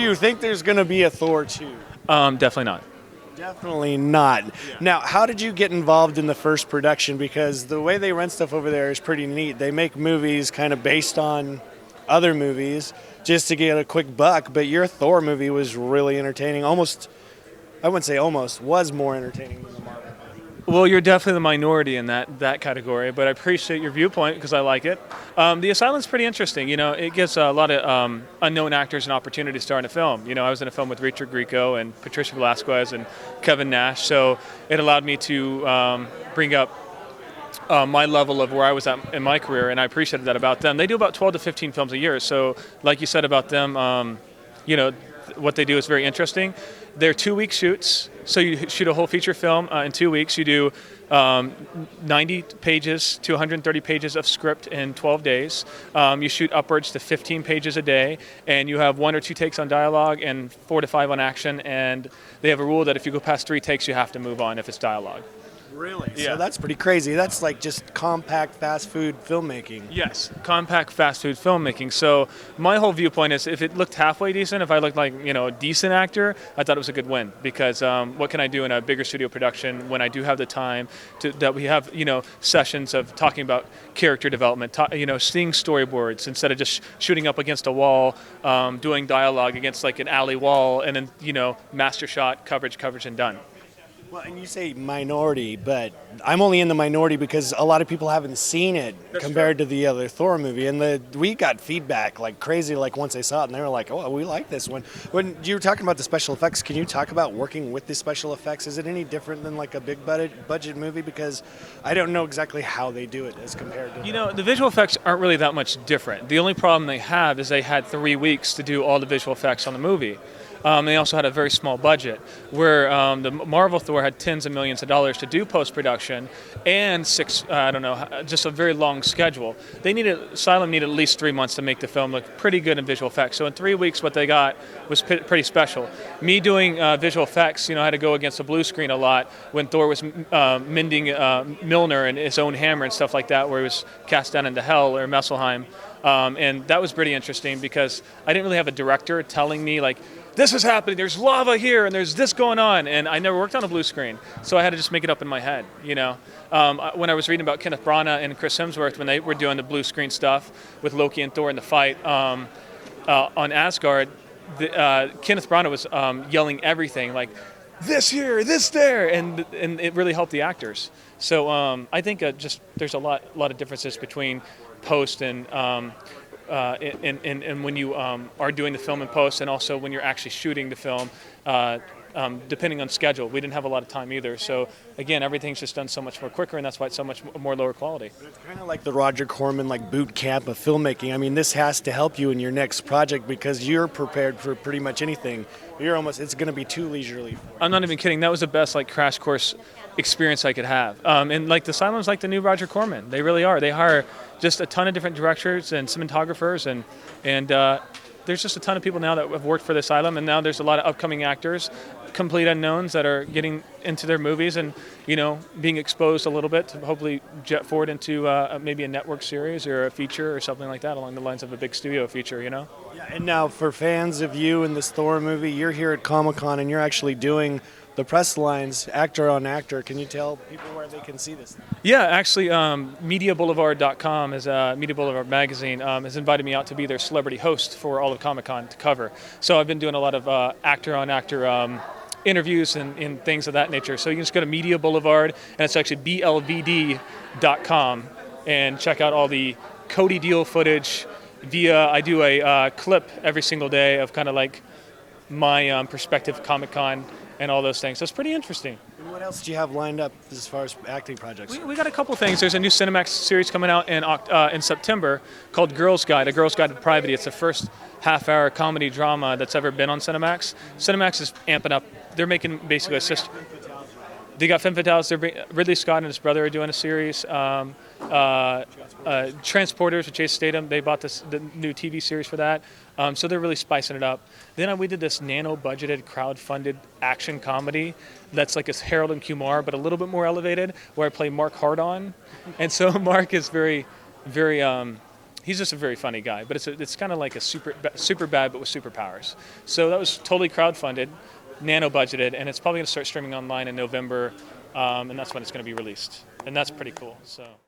you think there's going to be a Thor 2? Definitely not. Definitely not. Now, how did you get involved in the first production? Because the way they run stuff over there is pretty neat. They make movies kind of based on other movies just to get a quick buck, but your Thor movie was really entertaining. Almost, I wouldn't say almost, was more entertaining than the Marvel movie. Well, you're definitely the minority in that category, but I appreciate your viewpoint because I like it. The Asylum's pretty interesting. You know, it gives a lot of unknown actors an opportunity to star in a film. You know, I was in a film with Richard Grieco and Patricia Velasquez and Kevin Nash, so it allowed me to bring up my level of where I was at in my career, and I appreciated that about them. They do about 12 to 15 films a year, so like you said about them, you know, what they do is very interesting. They're 2-week shoots, so you shoot a whole feature film in 2 weeks. You do 90 pages to 130 pages of script in 12 days. You shoot upwards to 15 pages a day, and you have 1 or 2 takes on dialogue and 4 to 5 on action, and they have a rule that if you go past 3 takes, you have to move on if it's dialogue. Really? Yeah. So that's pretty crazy. That's like just compact fast food filmmaking. Yes, compact fast food filmmaking. So my whole viewpoint is if it looked halfway decent, if I looked like, you know, a decent actor, I thought it was a good win because what can I do in a bigger studio production when I do have the time that we have, you know, sessions of talking about character development, you know, seeing storyboards instead of just shooting up against a wall, doing dialogue against like an alley wall and then, you know, master shot, coverage, and done. Well, and you say minority, but I'm only in the minority because a lot of people haven't seen it compared to the other Thor movie. And we got feedback like crazy, like once they saw it, and they were like, oh, we like this one. When you were talking about the special effects, can you talk about working with the special effects? Is it any different than like a big budget movie? Because I don't know exactly how they do it as compared to... You know, the visual effects aren't really that much different. The only problem they have is they had 3 weeks to do all the visual effects on the movie. They also had a very small budget, where the Marvel Thor had tens of millions of dollars to do post-production and just a very long schedule. Asylum needed at least 3 months to make the film look pretty good in visual effects. So in 3 weeks, what they got was pretty special. Me doing visual effects, you know, I had to go against a blue screen a lot when Thor was mending Mjolnir and his own hammer and stuff like that, where he was cast down into Hell or Messelheim. And that was pretty interesting because I didn't really have a director telling me, like, this is happening, there's lava here, and there's this going on, and I never worked on a blue screen, so I had to just make it up in my head, you know. When I was reading about Kenneth Branagh and Chris Hemsworth, when they were doing the blue screen stuff with Loki and Thor in the fight on Asgard, Kenneth Branagh was yelling everything, like, this here, this there, and it really helped the actors. So I think just there's a lot of differences between post and when you are doing the film in post, and also when you're actually shooting the film, depending on schedule. We didn't have a lot of time either. So again, everything's just done so much more quicker, and that's why it's so much more lower quality. It's kind of like the Roger Corman like boot camp of filmmaking. I mean, this has to help you in your next project because you're prepared for pretty much anything. It's going to be too leisurely. I'm not even kidding. That was the best like crash course experience I could have. And like the Asylum's like the new Roger Corman. They really are. They hire just a ton of different directors and cinematographers, and there's just a ton of people now that have worked for the Asylum, and now there's a lot of upcoming actors, complete unknowns that are getting into their movies and, you know, being exposed a little bit to hopefully jet forward into maybe a network series or a feature or something like that along the lines of a big studio feature, you know? Yeah, and now for fans of you and this Thor movie, you're here at Comic-Con and you're actually doing the press lines, actor on actor. Can you tell people where they can see this? Yeah, actually, MediaBoulevard.com, Media Boulevard magazine, has invited me out to be their celebrity host for all of Comic-Con to cover. So I've been doing a lot of actor on actor interviews and things of that nature. So you can just go to Media Boulevard, and it's actually blvd.com, and check out all the Cody Deal footage. I do a clip every single day of kind of like my perspective Comic-Con and all those things. So it's pretty interesting. And what else do you have lined up as far as acting projects? We got a couple things. There's a new Cinemax series coming out in September called Girls Guide, A Girl's Guide to Privacy. It's the first half-hour comedy drama that's ever been on Cinemax. Cinemax is amping up. They're making basically a sister. They got Femme Fatales. Ridley Scott and his brother are doing a series. Transporters with Jason Statham. They bought the new TV series for that. So they're really spicing it up. Then we did this nano-budgeted, crowd-funded action comedy that's like a Harold and Kumar, but a little bit more elevated, where I play Mark Hardon. And so Mark is very, very... He's just a very funny guy, but it's kind of like a super bad but with superpowers. So that was totally crowdfunded, nano budgeted, and it's probably going to start streaming online in November, and that's when it's going to be released. And that's pretty cool. So.